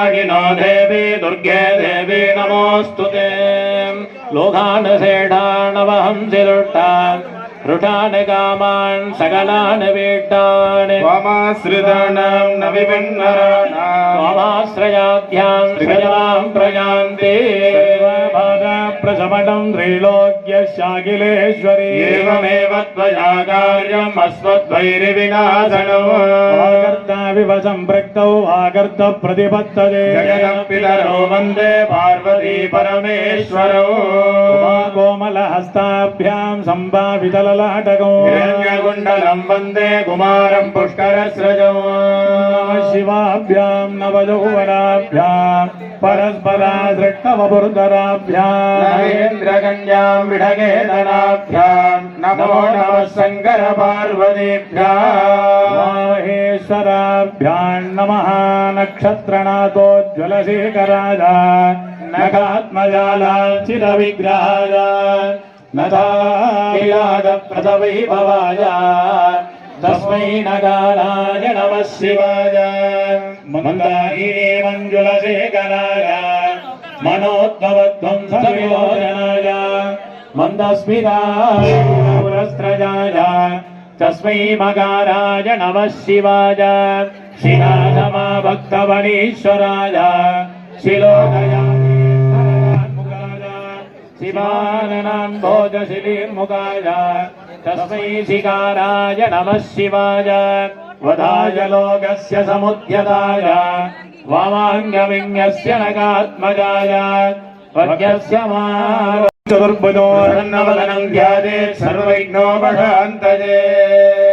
लोकपागिनो देवी दुर्गे देवी नमोस्तुते लोकान् सेठानवहंसि रुटान् कामान् सकलान् वीट्टान् त्वमाश्रितानां न विभिन्नराणां त्वमाश्रयाभ्यां श्रियतां प्रजान्ति प्रशमनं त्रैलोक्यशाकिलेश्वरी एवमेव त्वया कार्यम् अस्मद्वैरिविनाशनो वागर्ताविव सम्पृक्तौ वागर्त प्रतिपत्तये जगदपितरो वन्दे पार्वती परमेश्वरौ कोमलहस्ताभ्यां सम्भावितललाटकौ हिरण्यकुण्डलं वन्दे कुमारं पुष्करस्रजौ शिवाभ्यां नवयौवनाभ्यां परस्पराधृष्टवपुर्धराभ्यां नरेन्द्रकन्यां विढगेतनाभ्यां नमो नमः शङ्कर पार्वतीभ्यां माहेश्वराभ्यां नमः नक्षत्रनाथोज्ज्वलशेखराय नखात्मजालाञ्चितविग्रहाय नथाविलासप्रदवैभवाय तस्मै नगाराय नमः शिवाय मन्दाकिनी मञ्जुलशेखराय मनोद्भवध्वंसविमोचनाय मन्दस्मिताय पुरस्त्रजाय तस्मै मकाराय नमः शिवाय शिलाधमा भक्तवनीश्वराय शिलोदयान्मुखाय शिवाननान् भोजशिलीर्मुखाय तस्मै शिकाराय नमः शिवाय वधाय लोकस्य समुद्यताय वामाङ्गविङ्गस्य नगात्मजाय वज्ञस्य चतुर्भुजो नवदनं ध्यायेत् सर्वविघ्नोपशान्तये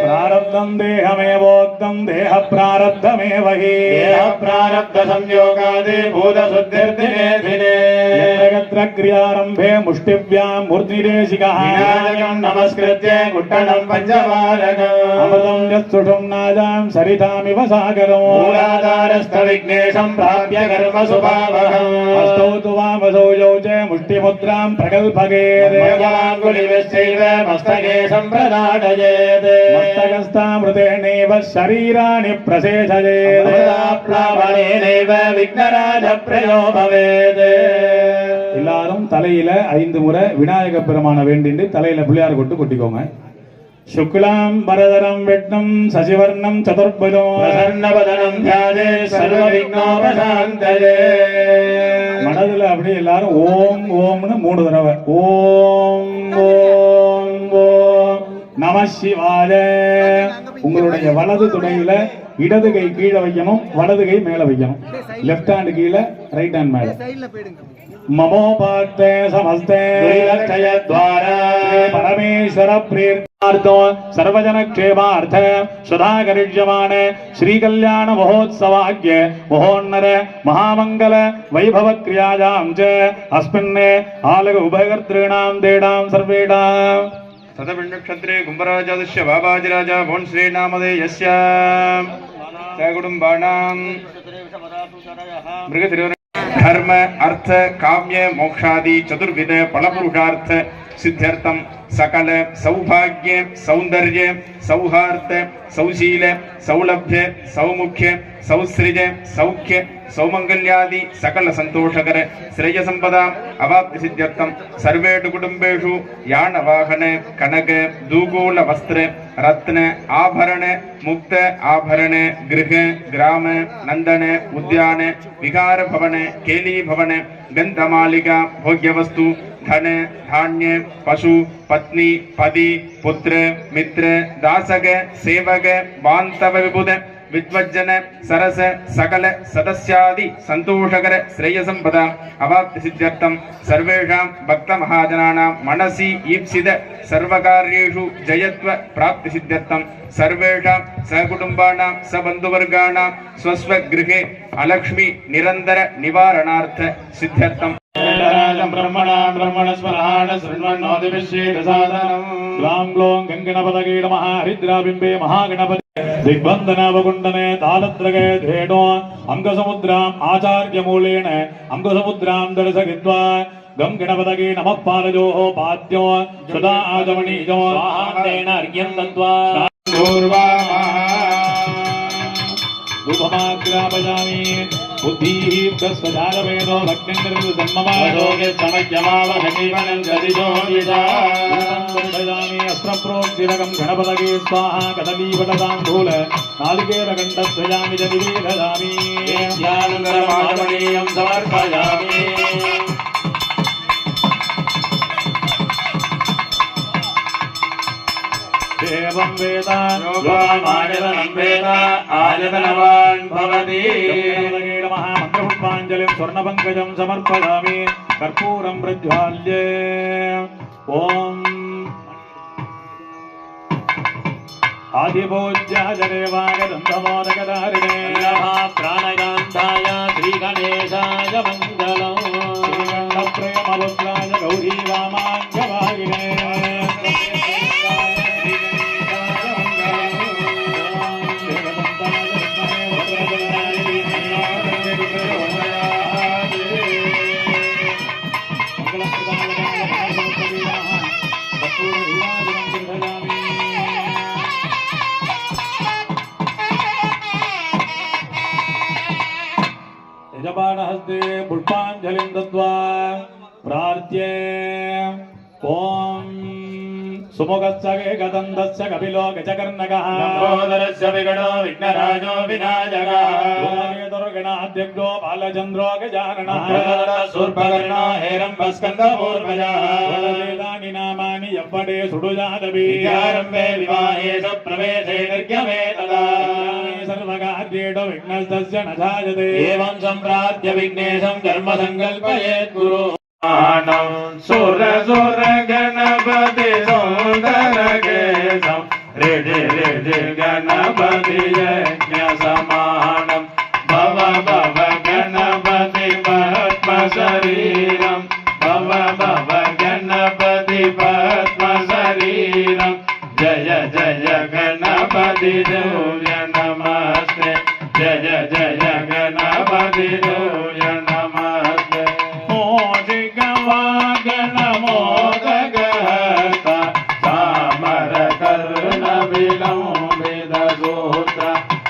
प्रारब्धं देहमेवोक्तं देह प्रारब्धमेव हि देह प्रारब्ध संयोगादि भूतशुद्धिर्दिने दिने यत्र क्रियारम्भे मुष्टिभ्यां मूर्ध्निदेशिकः विनायकं नमस्कृत्य कुट्टनं पञ्चवारकम् अमृतं यत्सुषुं नाजां सरितामिव सागरम् मूलाधारस्थविघ्नेशं प्राप्य कर्मसुभावहम् हस्तौ तु वामसौ यौ च मुष्टिमुद्रां प्रकल्पयेत् मङ्गलाङ्गुलिवश्चैव मस्तके सम्प्रदाडयेत् मस्तकस्थामृतेनैव शरीराणि प्रशेषयेत् प्लावनेनैव विघ्नराजप्रयो भवेत् எல்லாரும் தலையில 5 முறை விநாயக பெருமான வேண்டிட்டு தலையில பிள்ளையார் கொட்டு கொட்டிக்கோங்க शुक्लां वरदरं विष्णुं शशिवर्णं चतुर्भुजं प्रसन्नवदनं ध्यायेत् सर्वविघ्नोपशान्तये மனதுல அப்படியே எல்லாரும் ஓம் ஓம்னு 3 தடவை ஓம் ஓம் ஓம் நம சிவாய. உங்களுடைய வலது துணையில இடது கை கீழே வைக்கணும், வலது கை மேல வைக்கணும். லெஃப்ட் ஹேண்ட் கீழே, ரைட் ஹேண்ட் மேல. ममोपाते समस्ते द्वारा परमेश्वर प्रीत्यार्थो सर्वजन क्षेमार्थ सुधाकरिष्यमाण श्री कल्याण महोत्सवाग्य महोन्नर महामंगल वैभव क्रियायां च अस्मिन् आलग उभयकर्तॄणां देडां सर्वेडां तदपिण्डक्षत्रे कुम्भराजादस्य बाबाजिराजा भोन् श्रीनामधेयस्य सकुटुम्बानां मृगशिरो धर्म अर्थ काम्य मोक्षादि चतुर्विध फलपुरुषार्थ सिद्ध्यर्थम सकल सौभाग्य सौंदर्य सौहार्द सौशील सौलभ्य सौमुख्य सौसृज सौख्य सौमंगल्यादि सकल संतोषकर श्रेय संपदा अवाप्ति सिद्ध्यर्थम सर्वेषु कुटुंबेषु यान वाहन कनक दूगोल वस्त्र रत्न आभरण मुक्त आभरण गृह ग्राम नंदन उद्यान विहार भवन केली भवन गंधमालिका भोग्य वस्तु धन धान्य पशु पत्नी पति पुत्र मित्र दासक सेवक बांधव विबुध विद्वज्जन सरस सकल सदस्यादि संतोषकर श्रेय संपदा अवाप्ति सिद्ध्यर्थम सर्वेषां भक्त महाजनानां मनसि ईप्सित सर्वकार्येषु जयत्व प्राप्ति सिद्ध्यर्थम सर्वेषां सहकुटुम्बानां सबन्धुवर्गाणां स्वस्वगृहे अलक्ष्मी निरंतर निवारणार्थ सिद्ध्यर्थम ब्रह्मणस्मराण शृण्वन्नोदिविश्वेदसादनं ग्लां ग्लों गङ्गणपतये नमः हरिद्राबिम्बे महागणपति दिग्बन्धनावकुण्डने तालत्रगे धेनो अंगसमुद्राम् आचार्यमूलेन अंगसमुद्रां दर्शयित्वा गं गणपतये नमः पालयोः पाद्यो सदा आचमनीयो स्वाहातेन अर्घ्यं दत्त्वा धूपमाग्रापयामि बुद्धिः भक्तिर्जन्ममानो समज्ञमावहजीवनं ददामि अस्त्रप्रोक्तिरकं गणपतये स्वाहा कदलीपटताम्बूल नालिकेरकण्ठस्वयामि च निवेदयामि ध्यानन्दरमागमनीयं समर्पयामि एवं वेद योगमायतनं वेद आयतनवान् भवति नमः मन्त्रपुष्पाञ्जलिं स्वर्णपङ्कजं समर्पयामि कर्पूरं प्रज्वाल्य ॐ आदिपूज्याय देवागदन्तमोदकधारिणे प्राणकान्ताय श्रीगणेशाय मङ्गलम् श्रीगण्डप्रेमपुत्राय गौरी वामाङ्गवागिने यजमानहस्ते पुष्पाञ्जलिं दत्त्वा प्रार्थ्ये ॐ सुमुखस्य एकदन्तस्य कपिलो गजकर्णकः लम्बोदरस्य विगणो विघ्नराजो विनायकः धूमकेतुर्गणाध्यक्षो बालचन्द्रो गजाननः शूर्पकर्णो हेरम्बस्कन्दपूर्वजः वेदानि नामानि यव्वडे सुडुजादपि विद्यारम्भे विवाहे च प्रवेशे निर्गमे तदा सर्वकार्येषु विघ्नस्तस्य न जायते एवं सम्प्राप्य विघ्नेशं कर्म सङ्कल्पयेत् गुरु सुर सुर गणपति सुंदर केशम ऋधि ऋधि गणपति यज्ञ समानम भव भव गणपति पद्म शरीरम भव भव गणपति पद्म शरीरम जय जय गणपति सूर्य नमस्ते जय जय गणपति सूर्य नमस्ते गणमोदगहस्ता चामर कर्ण विलंबित सूत्र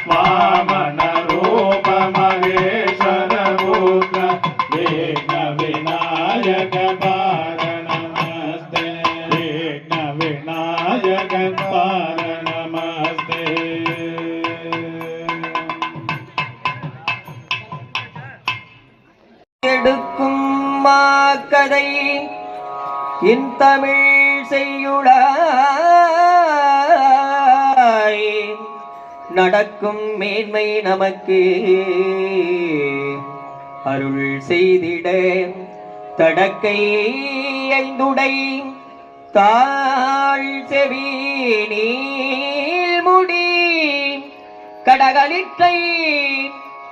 वामन रूप महेश्वर पुत्र विघ्न विनायक पार नमस्ते विघ्न विनायक पार नमस्ते எடுக்கும் மாக்கதை இன் தமிழ் செய்யுளாய் நடக்கும் மேன்மை நமக்கு அருள் செய்திட தடக்கை ஐந்துடை தாழ் செவி நீள்முடி கடகளிற்றை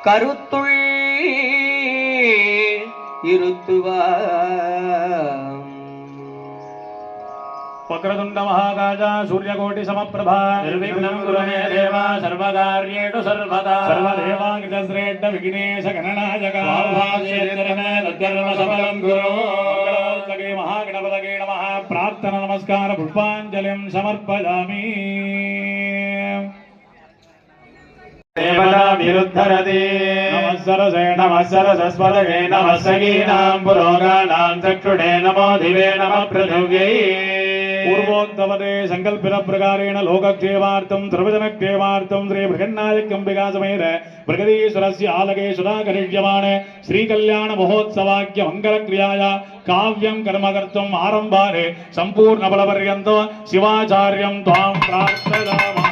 கருத்துள் இருத்துவாம் वक्रतुण्ड महाकाय सूर्यकोटि समप्रभा निर्विघ्नं कुरु मे देव सर्वकार्येषु सर्वदा सर्वदेवाङ्गश्रेष्ठ विघ्नेश गणनायक तत्कर्म सफलं कुरु मंगलमूर्तये महागणपतये नमः प्रार्थना नमस्कार पुष्पाञ्जलिं समर्पयामि देवता विरुद्धरति नमः सरसे नमः सरस्वतये नमः सखीनां पुरोगाणां चक्षुषे नमो दिवे नमः पृथिव्यै पूर्वोक्तवते संकल्पित प्रकारेण लोकक्षेमार्थं सर्वजनक्षेमार्थं श्री बृहन्नायकम्बिका समेत बृहदीश्वरस्य आलगे सुधा करिष्यमाणे श्री कल्याण महोत्सवाख्य मंगलक्रियाय काव्यं कर्म कर्तुम् आरम्भारे सम्पूर्ण बलपर्यन्तो शिवाचार्यं त्वां प्रार्थयामः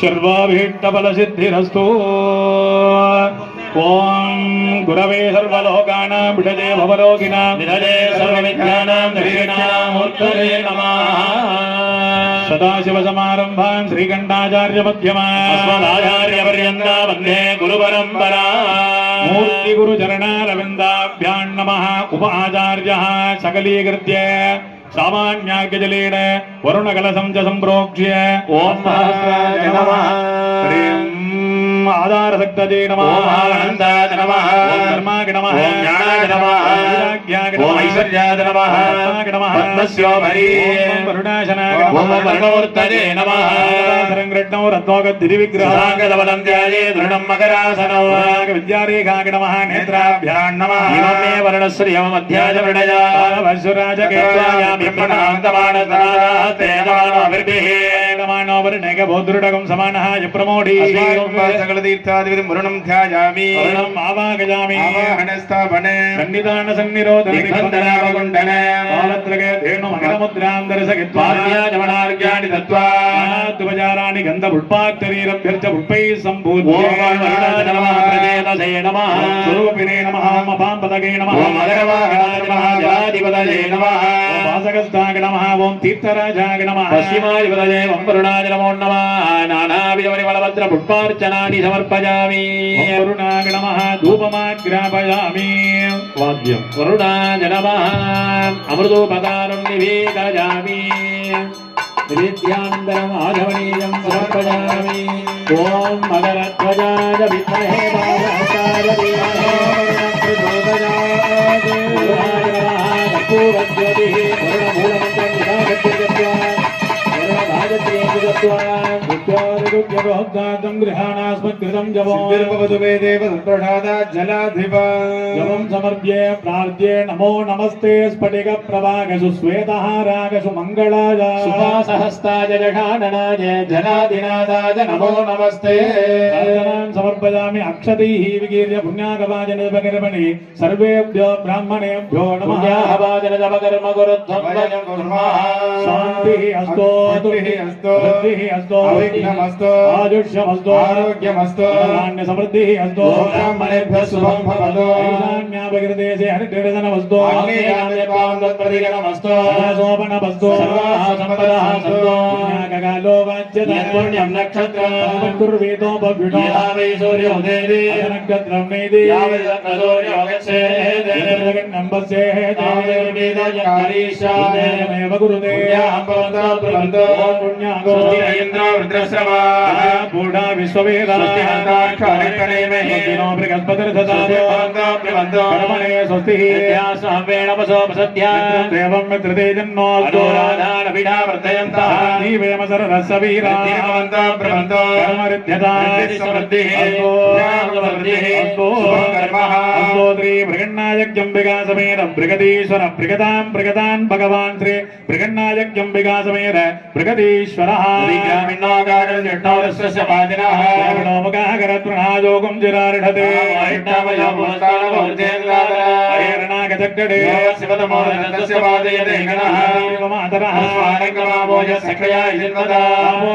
सर्वाभीष्टफलसिद्धिरस्तु ओम गुरवे सर्वलोकानां विषजे भवरोगिणां निधये सर्वविद्यानां दक्षिणामूर्तये नमः सदाशिवसमारम्भां श्रीकण्ठाचार्यमध्यमाम् अस्मदाचार्यपर्यन्तां वन्दे गुरुपरम्परा मूर्तिगुरुचरणारविन्दाभ्यां नमः उपाचार्यः सकलीकृत्य सामान्यार्घ्यजलेन वरुणकलशं च सम्प्रोक्ष्य ओम सहस्राय नमः ह्रीं आधारशक्तये नमः ओम आनन्दाय नमः ओम धर्माय नमः ओम ज्ञानाय नमः वैराग्याय ओम नमः ऐश्वर्याय नमः पद्माय नमः पद्मस्योपरि ओम वरुणाशनाय ओम नमः वर्णमूर्तये नमः सरंग्रट्णो रत्नोगद्दिविग्रहाय सुधाङ्गदवलं ध्याये दृढं मकरासनौ विद्यारेखाय नमः नेत्राभ्यां नमः इमं मे वर्णश्रियमध्याय वृणया वशुराजकेत्वाया ब्रह्मणान्तमानतनाते नमाभिर्भिः नमानो वर्णेक बोधृडकं समानः प्रमोढी सकलतीर्थादिविधिं वरुणं ध्यायामि वर्णम् आवाहयामि आवाहनस्थापने खण्डितान सन्निरोध निबन्धनावकुण्डन कालत्रगे धेनु मकरमुद्रां दर्शयित्वा जमनार्घ्यानि दत्त्वा नानाद्वजाराणि गन्धपुष्पाक्तरीरभ्यर्च पुष्पैः सम्पूज्य ओम वरुणाय नमः प्रचेतसे नमः स्वरूपिणे नमः मपाम्पदगे नमः ओम मकरवाहनाय नमः जलाधिपतये नमः ओम वासगस्ताय नमः ओम तीर्थराजाय नमः पश्चिमाधिपतये ओम वरुणाय नमो नमः नानाविधपरिमलभद्र पुष्पार्चनानि समर्पयामि ओम वरुणाय नमः धूपमाग्रापयामि वाद्यं वरुणाय नमः अमृतोपकारं निवेदयामि विद्यानन्दरम् आधवनीयं समर्पयामि ओम मकरध्वजाय विद्महे वासहस्ताय धीमहि प्रचोदयात् वरुणाय नमः कर्पूरज्योतिः वरुणमूलमन्त्रं निरागत्य गृहाणास्मत्कृतं सिद्धिर्भवतु मे देव तत्प्रसादात् जलाधिपा जपं समर्प्ये प्रार्थ्ये नमो नमस्ते स्फटिक प्रभागसु श्वेतहारागसु मङ्गलाय सुभासहस्ताय जषाननाय जनाधिनाथाय नमो नमस्ते अर्चनां समर्पयामि अक्षतैः विकीर्य पुण्यागवाजनजपकर्मणि सर्वेभ्यो ब्राह्मणेभ्यो नमः पुण्याहवाजनजपकर्म गुरुध्वं वयं कुर्मः शान्तिः अस्तु वृद्धिः अस्तु अविघ्नमस्तु आयुष्यमस्तु आरोग्यमस्तु धान्य समृद्धिः अस्तु ब्राह्मणेभ्यः शुभं भवतु ईशान्यापगिरदेशे हरिद्रदनमस्तु आग्नेयान्यपावनप्रतिगणमस्तु सोपनमस्तु सर्वाः सम्पदाः सन्तु पुण्याककालो वाच्यते यत्पुण्यं नक्षत्रं कुर्वीतो भव्युषो यथा वै सूर्योदयति नक्षत्रं नेति यावदग्रसूर्योगच्छेत् तावदेव गुरुते पुण्यागो इन्द्रो वृद्रश्रवा पूर्णा विश्ववेदा स्वस्तिनो बृहस्पतिर्दधामने स्वस्तिः देवं मित्रते जन्मोऽस्तु जीवेम सररस्य वीरा कर्मरिध्यता स्तोत्री बृगन्नायज्ञम्बिका समेत बृगदीश्वर बृगदान् भगवान् श्री बृगन्नायज्ञम्बिका समेत बृगदीश्वरः मुखाकरतृणायोगं चिरार्ढते हरेरणागचक्कडे मातरः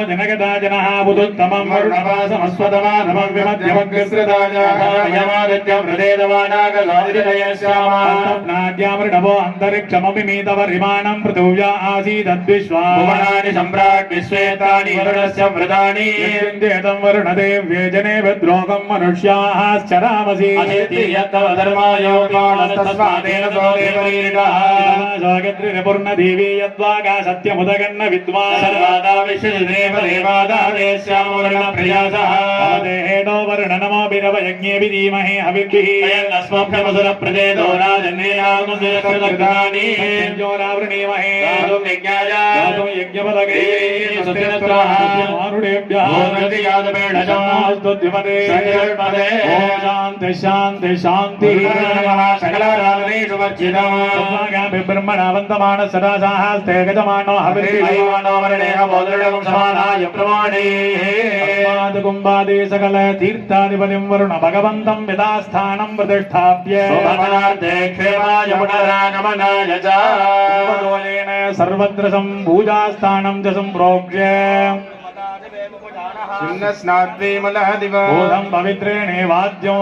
जनगदा जनः बुधुत्तमं वरुणवासमस्वतमानमं विमध्यमग्रस्रदाजामृणवो अन्तरिक्षमभिमीतवरिमाणं पृथिव्या आसीदद्विश्वा सम्राट् विश्वेतानि वरुणस्य व्रतानि ेतं वरुणदेव्ये जने विद्रोगं मनुष्याः चरामसि पूर्णदेवी यद्वागा सत्यमुदगन्न विद्वांसो वरुण नमो विरवयज्ञे विधीमहे हविर्भिः अस्मभ्यमसुरप्रचेतो राजन्येनावृणीमहे यज्ञपदगे शांति शांति शांति ब्रह्मणा वंदमान सदासास्ते गजमानो कुंभादि सकल तीर्थाधिपतिं वरुण भगवन्तं यथास्थानं प्रतिष्ठाप्य सर्वत्र सम्पूजास्थानं च सम्प्रोक्ष्य बोधं पवित्रेणे वाद्यो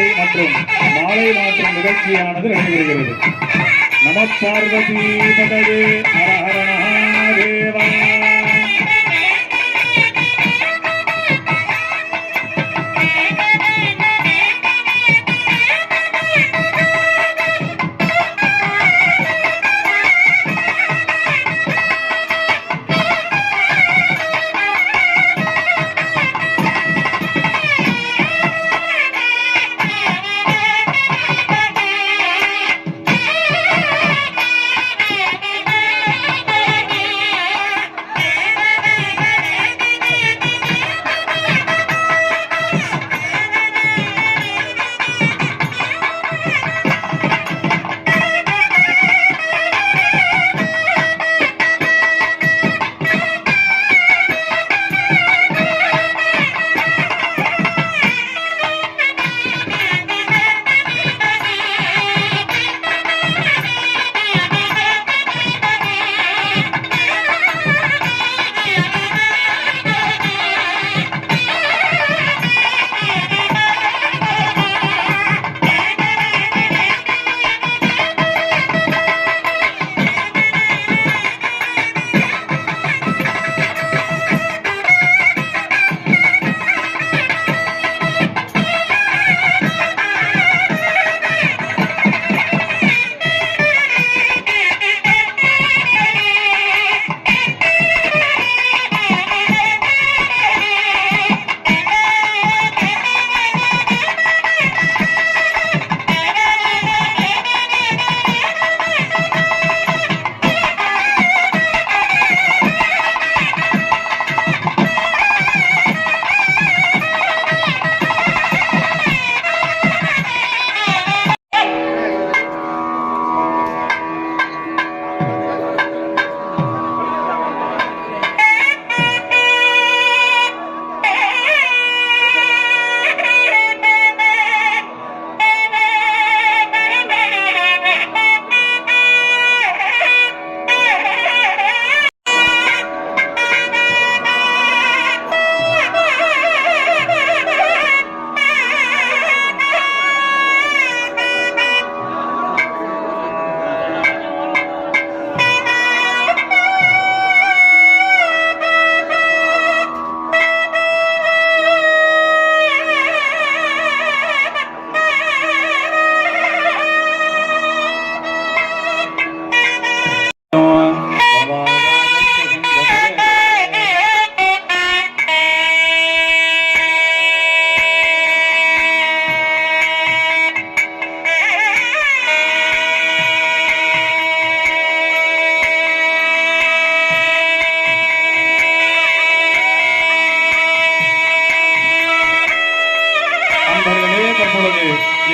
பூஜை மற்றும் மாலை மாற்றும் நிகழ்ச்சியானது நடைபெறுகிறது. நம பார்வதி பதவே ஹர ஹர மகாதேவா.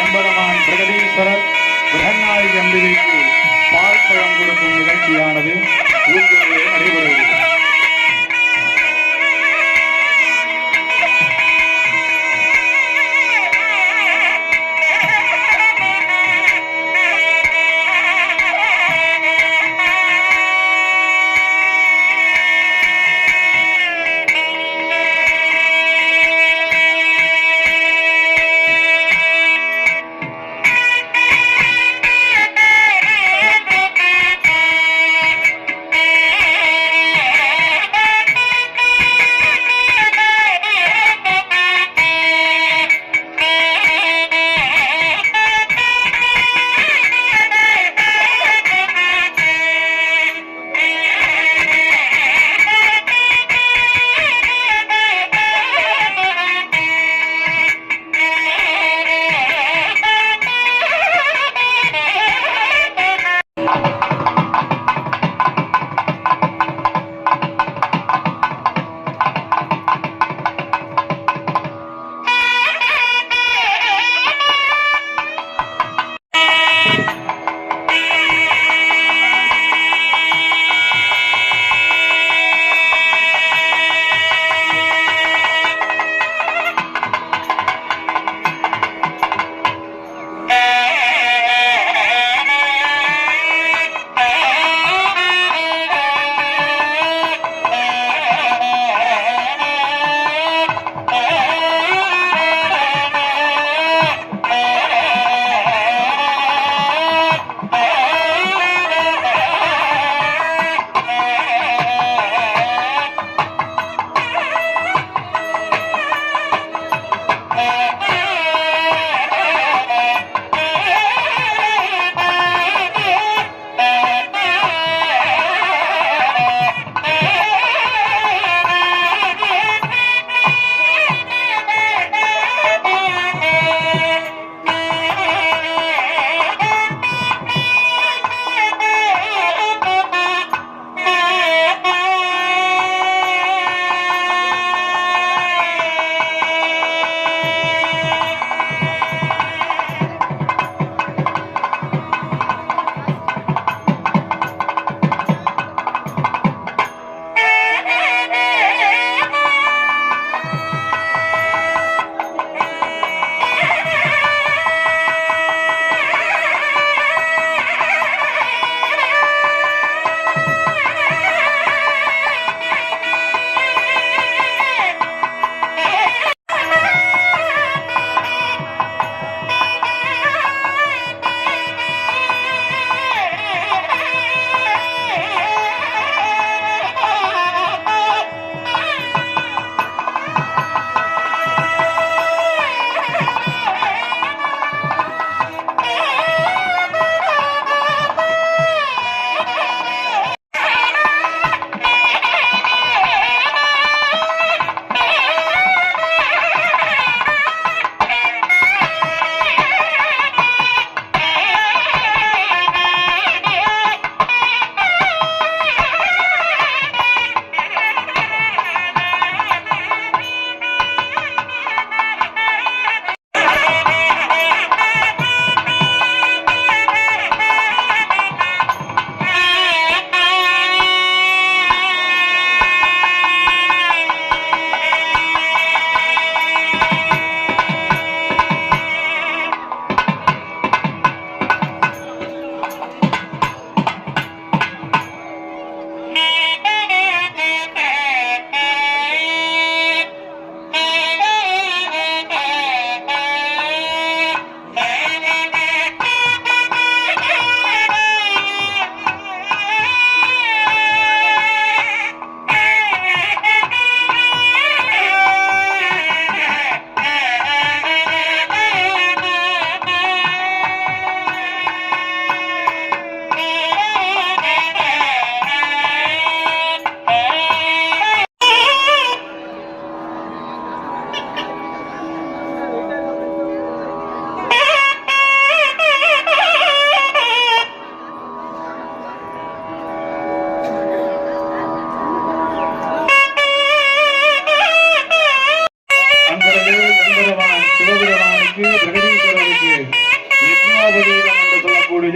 எம்பெருமான் பிரகதீஸ்வரர் பிரகநாயகி அம்பிகைக்கு பால் பழம் கொடுக்கும் நிகழ்ச்சியானது ஊர்களிலே நடைபெறுகிறது.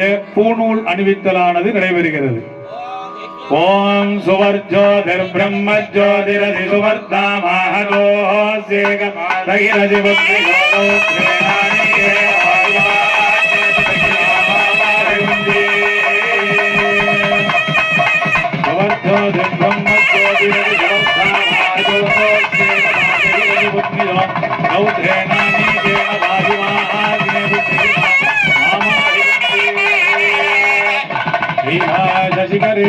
கோவிலிலே பூநூல் அணிவித்தலானது நடைபெறுகிறது. ஓம் சுவர்ஜோதிர் பிரம்ம ஜோதிரதி சுவர்தாமஹதோசேகமாதகிரதி புத்ரியோதோத்ரேணானியே சுவர்ஜோதிர் பிரம்ம ஜோதிரதி சுவர்தாமஹதோசேகமாதகிரதி புத்ரியோதோத்ரேணானியே शशिकरे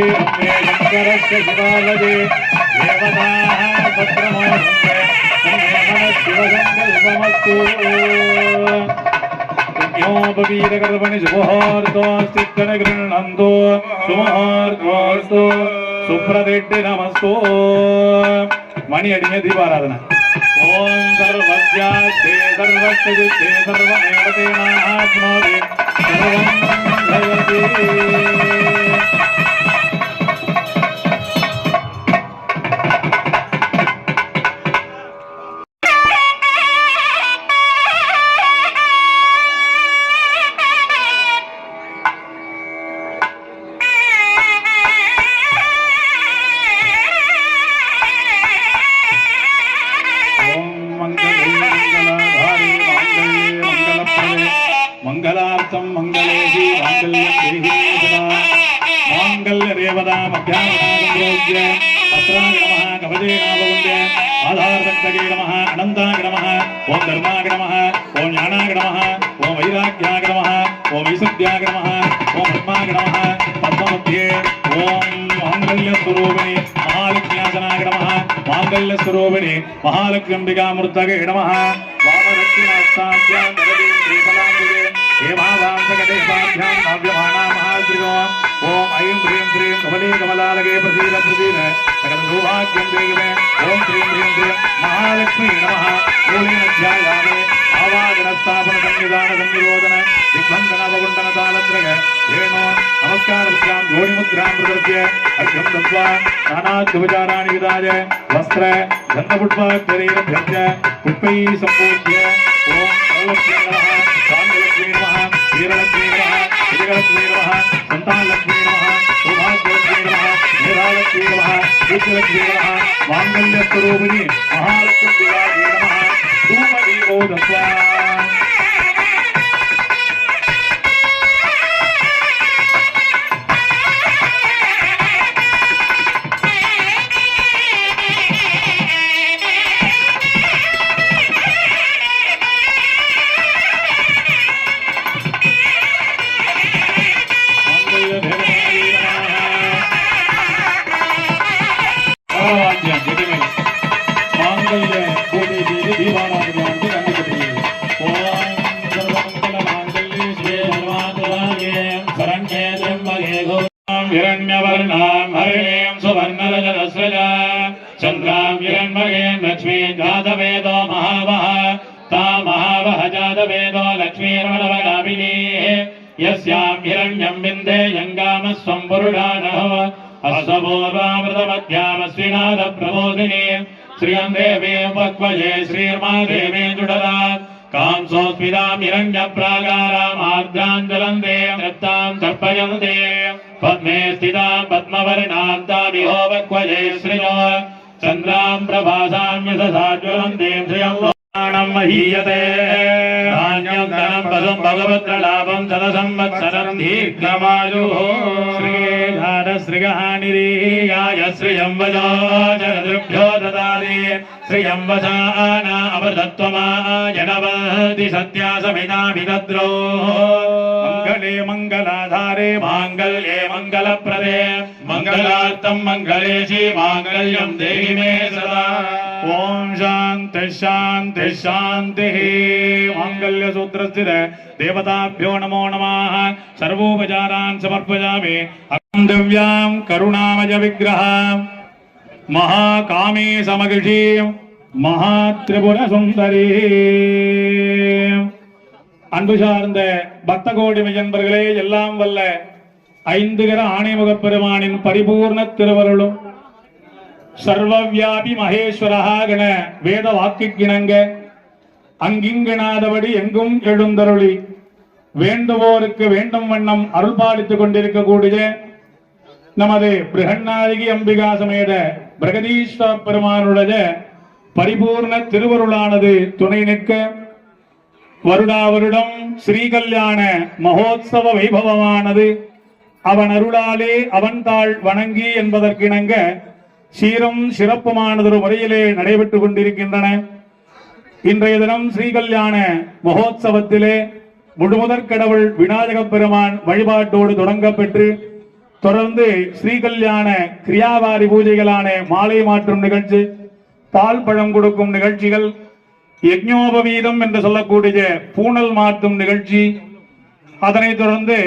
शंकरस्य शिवालये देवताः पत्रमोहन्ते शिवसङ्कल्पमस्तु यज्ञोपवीतकर्मणि शुभोर्तोऽस्तित्वं गृह्णन्तु शुभोर्तोऽस्तु सुप्रतिष्ठि नमस्तु मणि अडिगे दीपाराधना ओम सर्वस्यास्ते सर्वस्ते सर्वमेव तेनाप्नोति सर्वं भवति मंगलार्थम मंगलेहि मांगल्यं देहि सदा मांगल्य रेवदा मध्यावनागम्रोज्य पत्राय नमः कवचे नाभवन्ते आधारदत्तगे नमः अनन्ताय नमः ओम धर्माय नमः ओम ज्ञानाय नमः ओम वैराग्याय नमः ओम विशुद्ध्याय नमः ओम ब्रह्माय नमः पद्ममध्ये ओम मांगल्य स्वरूपिणी महालक्ष्म्यासनाय नमः मांगल्य स्वरूपिणी महालक्ष्म्यम्बिकामूर्तये नमः वामदक्षिणास्ताभ्यां नवदीं श्रीफलाम्बुजे हेमावांसकदेशाभ्यां काव्यमाना महाश्रियो ओम ऐं ह्रीं श्रीं कमले कमलालगे प्रसीद प्रसीद सकल सौभाग्यं देहि मे ओम श्रीं ह्रीं श्रीं महालक्ष्मी नमः मूलेन ध्यायामि आवागनस्थापन संविधान संनिरोधन दिग्बन्धन अवगुण्डन तालत्रय हेनो नमस्कार मुद्रां जोड़ि मुद्रां प्रदर्श्य अर्घ्यं दत्त्वा नानाद्युपचाराणि विधाय वस्त्र गन्धपुष्पाक्षरैरभ्यर्च्य पुष्पैः सम्पूज्य ओम सर्वलक्ष्मी नमः शान्तिलक्ष्मी नमः वीरलक्ष्मी नमः श्रीलक्ष्मी नमः संतानलक्ष्मी नमः सौभाग्यलक्ष्मी नमः मेधालक्ष्मी नमः बुद्धिलक्ष्मी नमः मांगल्यस्वरूपिणी महालक्ष्मी नमः धूमदीपो दत्त्वा हिरण्यवर्णां हरिणीं सुवर्णरजतस्रजां चन्द्रां हिरण्मयीं लक्ष्मीं जातवेदो महावः तामहावः जातवेदो लक्ष्मीर्वणवगामिनीः यस्यां हिरण्यं विन्देयङ्गामस्वं पुरुषाणः अश्वपूर्वामृतमध्यामश्रीनाथप्रबोधिनी श्रियं देवीं वक्वये श्रीर्मादेवीं जुडरात् कांसोऽस्मितां हिरण्यप्राकारामार्द्राञ्जलन्ते नृत्तां तर्पयन्ते पद्मे स्थितां पद्मवर्णां तामिहो वक्वये श्रियो चन्द्रां प्रभासां यशसा ज्वलन्तीं श्रियं लोकानां महीयते धान्यं धनं पदं भगवत्रलाभं शतसंवत्सरं दीर्घमायुः श्रीधारश्रिगहानिरीयाय श्रियं वजो जगदृभ्यो ददाति श्रियं वसाना अमृतत्वमायनवति सत्या समिताभिदद्रो मंगले मंगलाधारे मांगल्ये मंगलप्रदे मंगलार्थं मंगलेशि मांगल्यं देहि मे सदा ओम शांति शांति शांति मांगल्य सूत्रस्थित देवताभ्यो नमो नमः सर्वोपचारान् समर्पयामि अहं दिव्यां करुणामय विग्रहां महाकामी समगिषी महात्रिपुर सुंदरी அன்பு சார்ந்த பக்த கோடி மையன்பர்களே, எல்லாம் வல்ல ஐந்துகர ஆணைமுகப் பெருமானின் பரிபூர்ண திருவருளும் சர்வவியாபி மகேஸ்வரஹா கண வேத வாக்குக்கிணங்க அங்கிங்கனாதபடி எங்கும் எழுந்தருளி வேண்டுவோருக்கு வேண்டும் வண்ணம் அருள்பாலித்துக் கொண்டிருக்கக்கூடிய நமது பிருகன்னாயகி அம்பிகா சமேத பிரகதீஸ்வர பெருமானுடைய பரிபூர்ண திருவருளானது துணை நிற்க வருடா வருடம் ஸ்ரீகல்யாண மகோத்சவ வைபவமானது அவன் அருளாலே அவன் தாள் வணங்கி என்பதற்கிணங்க சீரும் சிறப்புமானதொரு முறையிலே நடைபெற்றுக் கொண்டிருக்கின்றன. இன்றைய தினம் ஸ்ரீகல்யாண மகோத்சவத்திலே முழுமுதற் கடவுள் விநாயக பெருமான் வழிபாட்டோடு தொடங்கப்பெற்று தொடர்ந்து ஸ்ரீகல்யாண கிரியாவாரி பூஜைகளான மாலை மாற்றும் நிகழ்ச்சி, பால் பழம் கொடுக்கும் நிகழ்ச்சிகள், யஜ்ஞோபவீதம் என்று சொல்லக்கூடிய பூணல் மாற்றும் நிகழ்ச்சி, அதனைத் தொடர்ந்து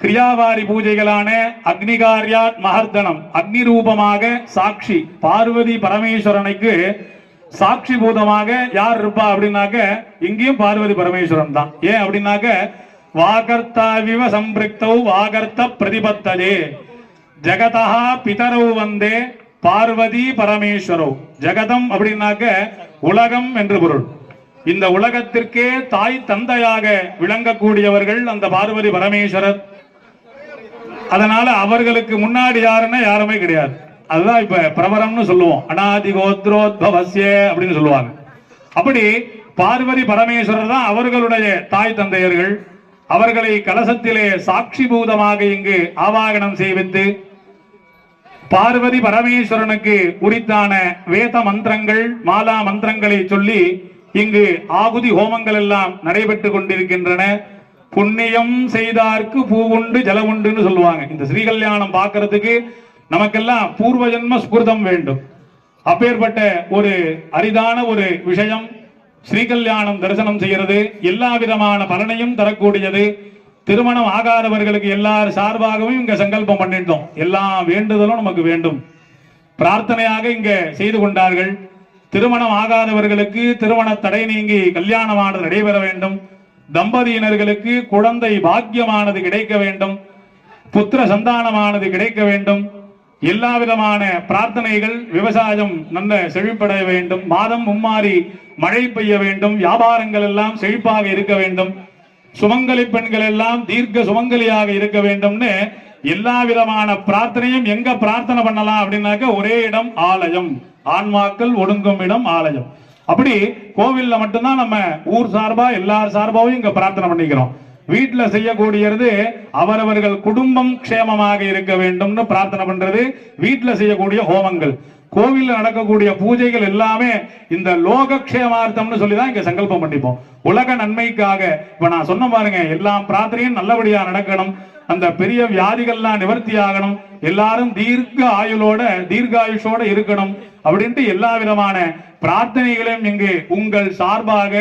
கிரியாவாரி பூஜைகளான அக்னிகாரியாத் மகர்தனம், அக்னி ரூபமாக சாட்சி பார்வதி பரமேஸ்வரனுக்கு சாட்சி பூதமாக யார் இருப்பா அப்படின்னாக்க இங்கேயும் பார்வதி பரமேஸ்வரன் தான். ஏன் அப்படின்னாக்க வாகர்த்தாவிவ சம்பிருக்தௌ வாகர்த்த பிரதிபத்ததே ஜகதா பிதரவு வந்தே பார்வதி பரமேஸ்வரோ. ஜகதம் அப்படின்னாக்க உலகம் என்று பொருள். இந்த உலகத்திற்கே தாய் தந்தையாக விளங்கக்கூடியவர்கள் அந்த பார்வதி பரமேஸ்வரர். அதனால அவர்களுக்கு முன்னாடி யாருன்னா யாருமே கிடையாது. அதுதான் இப்ப பிரபரம்னு சொல்லுவோம், அநாதி கோத்ரோத்பவஸ்ய அப்படின்னு சொல்லுவாங்க. அப்படி பார்வதி பரமேஸ்வரர் தான் அவர்களுடைய தாய் தந்தையர்கள். அவர்களை கலசத்திலே சாட்சி பூதமாக இங்கு ஆவாகனம் செய்வித்து பார்வதி பரமேஸ்வரனுக்கு உரித்தான வேத மந்திரங்கள் மாலா மந்திரங்களை சொல்லி இங்கு ஆகுதி ஹோமங்கள் எல்லாம் நடைபெற்றுக் கொண்டிருக்கின்றன. புண்ணியம் செய்தார்க்கு பூவுண்டு ஜலமுண்டுன்னு சொல்லுவாங்க. இந்த ஸ்ரீகல்யாணம் பார்க்கறதுக்கு நமக்கெல்லாம் பூர்வ ஜென்ம ஸ்புர்தம் வேண்டும். அப்பேற்பட்ட ஒரு அரிதான ஒரு விஷயம் ஸ்ரீகல்யாணம் தரிசனம் செய்கிறது. எல்லா விதமான பலனையும் தரக்கூடியது. திருமணம் ஆகாதவர்களுக்கு எல்லார் சார்பாகவும் இங்க சங்கல்பம் பண்ணிட்டோம். எல்லா வேண்டுதலும் நமக்கு வேண்டும் பிரார்த்தனையாக இங்க செய்து கொண்டார்கள். திருமணம் ஆகாதவர்களுக்கு திருமண தடை நீங்கி கல்யாணமானது நடைபெற வேண்டும். தம்பதியினர்களுக்கு குழந்தை பாக்கியமானது கிடைக்க வேண்டும். புத்திர சந்தானமானது கிடைக்க வேண்டும். எல்லா விதமான பிரார்த்தனைகள், விவசாயம் நல்ல செழிப்படைய வேண்டும், மாதம் மும்மாறி மழை பெய்ய வேண்டும், வியாபாரங்கள் எல்லாம் செழிப்பாக இருக்க வேண்டும், சுமங்கலி பெண்கள் எல்லாம் தீர்க்க சுமங்கலியாக இருக்க வேண்டும்னு எல்லா விதமான பிரார்த்தனையும் எங்க பிரார்த்தனை பண்ணலாம் அப்படின்னாக்க ஒரே இடம் ஆலயம். ஆன்மாக்கள் ஒடுங்கும் இடம் ஆலயம். அப்படி கோவில்ல மட்டும்தான் நம்ம ஊர் சார்பா எல்லார் சார்பாவும் இங்க பிரார்த்தனை பண்ணிக்கிறோம். வீட்டுல செய்யக்கூடியது அவரவர்கள் குடும்பம் க்ஷேமமாக இருக்க வேண்டும்னு பிரார்த்தனை பண்றது வீட்டுல செய்யக்கூடிய ஹோமங்கள். கோவில்ல நடக்கக்கூடிய பூஜைகள் எல்லாமே இந்த லோக க்ஷேமார்த்தம்னு சொல்லிதான் இங்க சங்கல்பம் பண்ணிப்போம். உலக நன்மைக்காக. இப்ப நான் சொன்ன பாருங்க, எல்லா பிரார்த்தனையும் நல்லபடியா நடக்கணும், அந்த பெரிய வியாதிகள்லாம் நிவர்த்தி ஆகணும், எல்லாரும் தீர்க்க ஆயுளோட தீர்காயுஷோட இருக்கணும் அப்படின்ட்டு எல்லா விதமான பிரார்த்தனைகளையும் இங்கு உங்கள் சார்பாக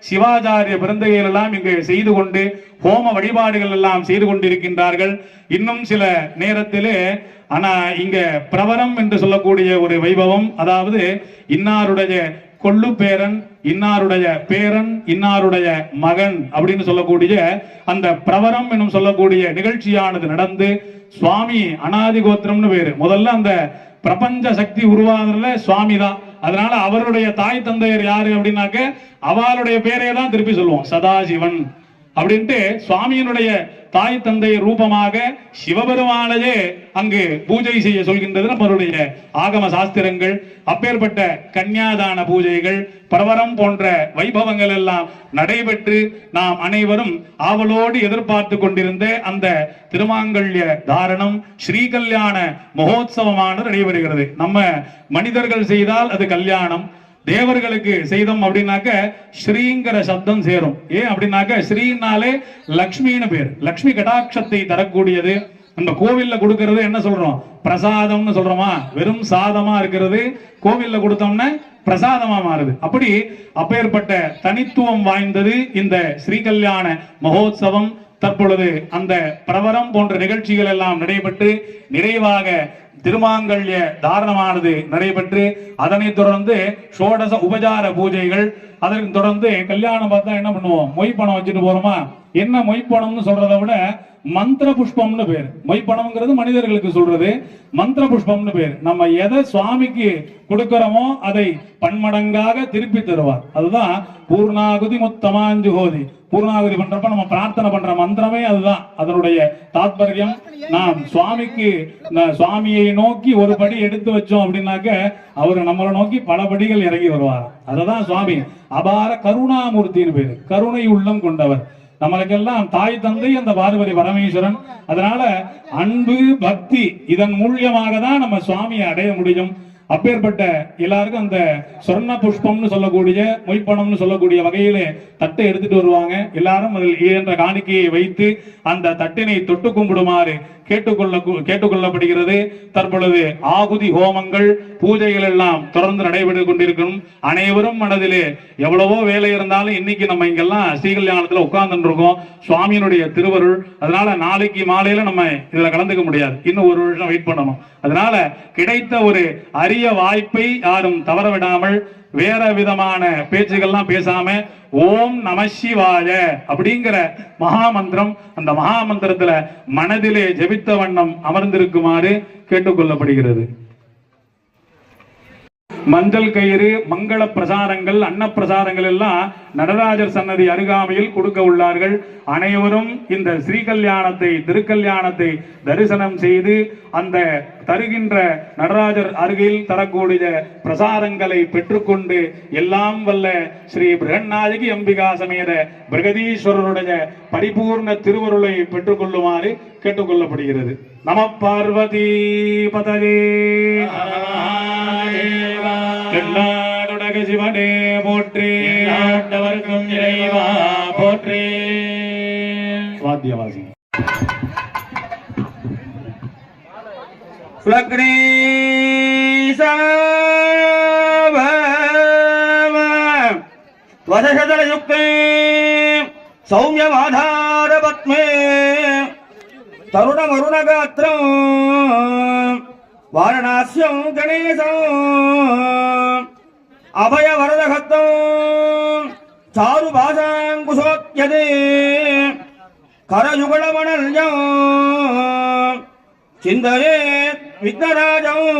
சிவாச்சாரிய பிறந்தகைகள் எல்லாம் இங்கு செய்து கொண்டு ஹோம வழிபாடுகள் எல்லாம் செய்து கொண்டிருக்கின்றார்கள். இன்னும் சில நேரத்திலே ஆனா இங்க பிரவரம் என்று சொல்லக்கூடிய ஒரு வைபவம், அதாவது இன்னாருடைய கொள்ளு பேரன், இன்னாருடைய பேரன், இன்னாருடைய மகன் அப்படின்னு சொல்லக்கூடிய அந்த பிரவரம் என்னும் சொல்லக்கூடிய நிகழ்ச்சியானது நடந்து சுவாமி அநாதி கோத்திரம்னு பேரு. முதல்ல அந்த பிரபஞ்ச சக்தி உருவானதுல சுவாமி தான். அதனால அவருடைய தாய் தந்தையர் யாரு அப்படின்னாக்க அவளுடைய பேரையே தான் திருப்பி சொல்லுவோம், சதாசிவன் அப்படின்ட்டு. சுவாமியினுடைய தாய் தந்தை ரூபமாக சிவபெருமானையே அங்கு பூஜை செய்ய சொல்கின்றது நம்மளுடைய ஆகம சாஸ்திரங்கள். அப்பேற்பட்ட கன்னியாதான பூஜைகள், பிரவரம் போன்ற வைபவங்கள் எல்லாம் நடைபெற்று நாம் அனைவரும் ஆவலோடு எதிர்பார்த்து கொண்டிருந்த அந்த திருமாங்கல்ய தாரணம் ஸ்ரீகல்யாண மகோத்சவமானது நடைபெறுகிறது. நம்ம மனிதர்கள் செய்தால் அது கல்யாணம், தேவர்களுக்கு செய்தோம் அப்படின்னாக்க ஸ்ரீங்கிற சப்தம் சேரும். ஏன் அப்படின்னாக்க ஸ்ரீனாலே லக்ஷ்மின்னு பேர். லக்ஷ்மி கடாட்சத்தை தரக்கூடியது. நம்ம கோவில்ல கொடுக்கிறது என்ன சொல்றோம், பிரசாதம்னு சொல்றோமா? வெறும் சாதமா இருக்கிறது கோவில்ல கொடுத்தோம்னா பிரசாதமா மாறுது. அப்படி அப்பேற்பட்ட தனித்துவம் வாய்ந்தது இந்த ஸ்ரீகல்யாண மகோத்சவம். தற்பொழுது அந்த பிரவரம் போன்ற நிகழ்ச்சிகள் எல்லாம் நடைபெற்று நிறைவாக திருமாங்கல்ய தாரணமானது நடைபெற்று அதனைத் தொடர்ந்து ஷோடச உபசார பூஜைகள், அதற்கு தொடர்ந்து கல்யாணம் பார்த்தா என்ன பண்ணுவோம், மொய்ப்பணம் வச்சுட்டு போறோமா. என்ன மொய்ப்பணம்னு சொல்றதை விட மந்திர புஷ்பம்னு பேர். மொய்ப்பணம்ங்கிறது மனிதர்களுக்கு சொல்றது, மந்திர புஷ்பம்னு பேர். நம்ம எதை சுவாமிக்கு கொடுக்கிறோமோ அதை பன்மடங்காக திருப்பி தருவார். அதுதான் பூர்ணாகுதி முத்தமாஞ்சுகோதி. பூர்ணாகுதி பண்றப்ப நம்ம பிரார்த்தனை பண்ற மந்திரமே அதுதான். அதனுடைய தாத்பரியம், நாம் சுவாமிக்கு சுவாமியை நோக்கி ஒரு படி எடுத்து வச்சோம் அப்படின்னாக்க அவரு நம்மளை நோக்கி பல படிகள் இறங்கி வருவார். அததான் சுவாமி அபார கருணாமூர்த்தின்னு பேரு. கருணை உள்ளம் கொண்டவர். நம்மளுக்கெல்லாம் தாய் தந்தை அந்த பார்வதி பரமேஸ்வரன். அதனால அன்பு பக்தி இதன் மூலியமாக தான் நம்ம சுவாமியை அடைய முடியும். அப்பேற்பட்ட எல்லாருக்கும் அந்த சொர்ண புஷ்பம்னு சொல்லக்கூடிய மொய்ப்பணம்னு சொல்லக்கூடிய வகையிலே தட்டை எடுத்துட்டு வருவாங்க. எல்லாரும் அதில் இயன்ற காணிக்கையை வைத்து அந்த தட்டினை தொட்டு கும்பிடுமாறு கேட்டுக்கொள்ளப்படுகிறது. தற்பொழுது ஆகுதி ஹோமங்கள் பூஜைகள் எல்லாம் தொடர்ந்து நடைபெற்று கொண்டிருக்கும். அனைவரும் மனதிலே எவ்வளவோ வேலை இருந்தாலும் இன்னைக்கு நம்ம இங்கெல்லாம் ஸ்ரீகல்யாணத்துல உட்கார்ந்து இருக்கோம், சுவாமியினுடைய திருவருள். அதனால நாளைக்கு மாலையில நம்ம இதுல கலந்துக்க முடியாது, இன்னும் ஒரு வருஷம் வெயிட் பண்ணணும். அதனால கிடைத்த ஒரு அரிய வாய்ப்பை யாரும் தவற விடாமல் வேற விதமான பேச்சுகள்லாம் பேசாம ஓம் நம சிவாய அப்படிங்கிற மகாமந்திரம், அந்த மகாமந்திரத்துல மனதிலே ஜெபித்த வண்ணம் அமர்ந்திருக்குமாறு கேட்டுக்கொள்ளப்படுகிறது. மஞ்சள் கயிறு, மங்கள பிரசாரங்கள், அன்னப்பிரசாரங்கள் எல்லாம் நடராஜர் சன்னதி அருகாமையில் கொடுக்க உள்ளார்கள். அனைவரும் இந்த ஸ்ரீகல்யாணத்தை திருக்கல்யாணத்தை தரிசனம் செய்து அந்த தருகின்ற நடராஜர் அருகில் தரக்கூடிய பிரசாரங்களை பெற்றுக்கொண்டு எல்லாம் வல்ல ஸ்ரீ பிரகநாயகி அம்பிகா சமேத பிரகதீஸ்வரருடைய பரிபூர்ண திருவருளை பெற்றுக்கொள்ளுமாறு கேட்டுக்கொள்ளப்படுகிறது. நம பார்வதி பதவே சிவனே போற்றி, ஆண்டவர்க்கும் இறைவா போற்றி. வாத்தியவாசி வதசதலயுக்தே சௌமியமாதார பத்மே தருணமருணகாத்ரம் வாரணாஸ்யம் கணேசம் அபய வரதகத்தம் சாரு பாசாங்குசோத்யதே கரயுகலமணல்யம் சிந்தயே விக்னராஜம்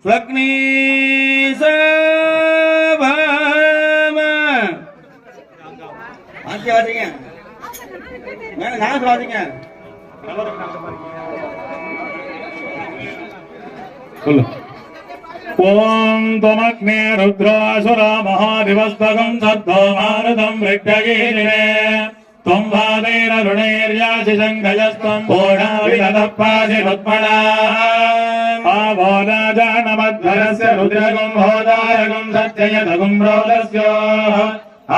ஸ்வக்னீச வாசிங்க, நான் வாசிங்க. சொல்லு. ஓம் தமக்னே ருத்ராசுர மகாதிவஸ்தகம் சத்தோ மாருதம் ரிக்தகீரிணே त्वं वादेन ऋणैर्यासि सङ्घयस्त्वं कोणाविदपासि रुक्मणाः आवो राजानमध्वरस्य रुद्रगुं होदारगुं सत्ययतगुं रोदस्योः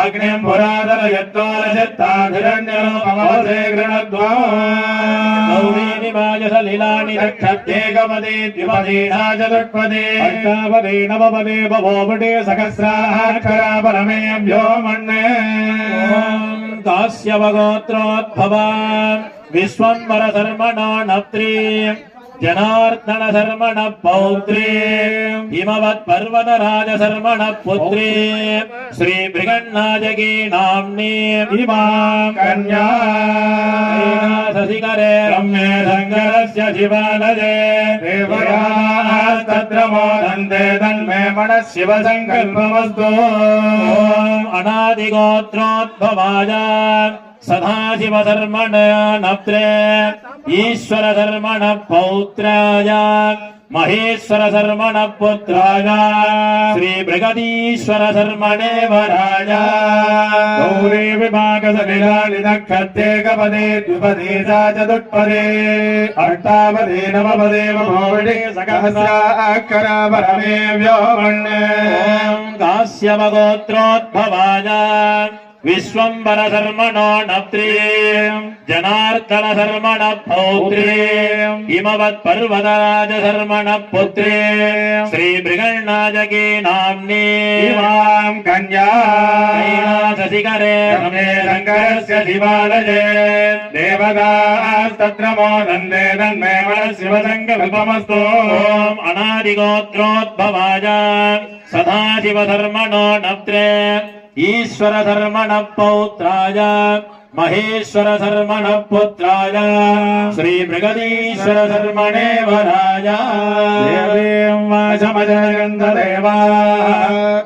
अग्निं पुरातनयत्तोरशत्ताधिरण्यरूपमवसे गृणद्वामीनिमायसलिलानि रक्षत्येकपदे द्विपदे चतुष्पदे अष्टापदे नवपदे बभोपटे सहस्राक्षरा परमेभ्यो मन्ये काश्यपगोत्रोद्भवा विश्वम्भर शर्मणो नप्त्री जनार्दन शर्मण पौत्री हिमवत् पर्वत राज शर्मण पुत्री श्री बृहन्नायकी नाम्नी इमां कन्या शशिकरे रम्ये शङ्करस्य शिवालये देवयास्तत्रमोदन्ते तन्मे मनः शिवसङ्कल्पमस्तु अनादिगोत्रोद्भवाय सदाशिव धर्मण नप्त्रे ईश्वर धर्मण पौत्राय महेश्वर धर्मण पुत्राय श्री बृहदीश्वर धर्मणे वराय गौरी विभाग सलिलानि नक्षत्रेकपदे द्विपदे चतुष्पदे अष्टापदे नवपदे बभूवि सहस्राक्षरा परमेभ्यो मन्ये काश्यपगोत्रोद्भवाय विश्वंभर धर्मणो नप्त्रीं जनार्दन धर्मण पौत्रीं हिमवत् पर्वतराज धर्मण पुत्रीं श्री बृहन्नायकी नाम्नी इमां कन्या कैलासशिखरे रमे शङ्करस्य शिवालये देवतास्तत्र मोदन्ते तन्मे मनस्शिवसङ्कल्पमस्तु ॐ अनादिगोत्रोद्भवाय सदाशिवधर्मणो नप्त्रे ईश्वर धर्मण पौत्राय महेश्वर धर्मण पुत्राय श्री बृहदीश्वर धर्मणे वराय देवीं वाचमजयन्तदेवा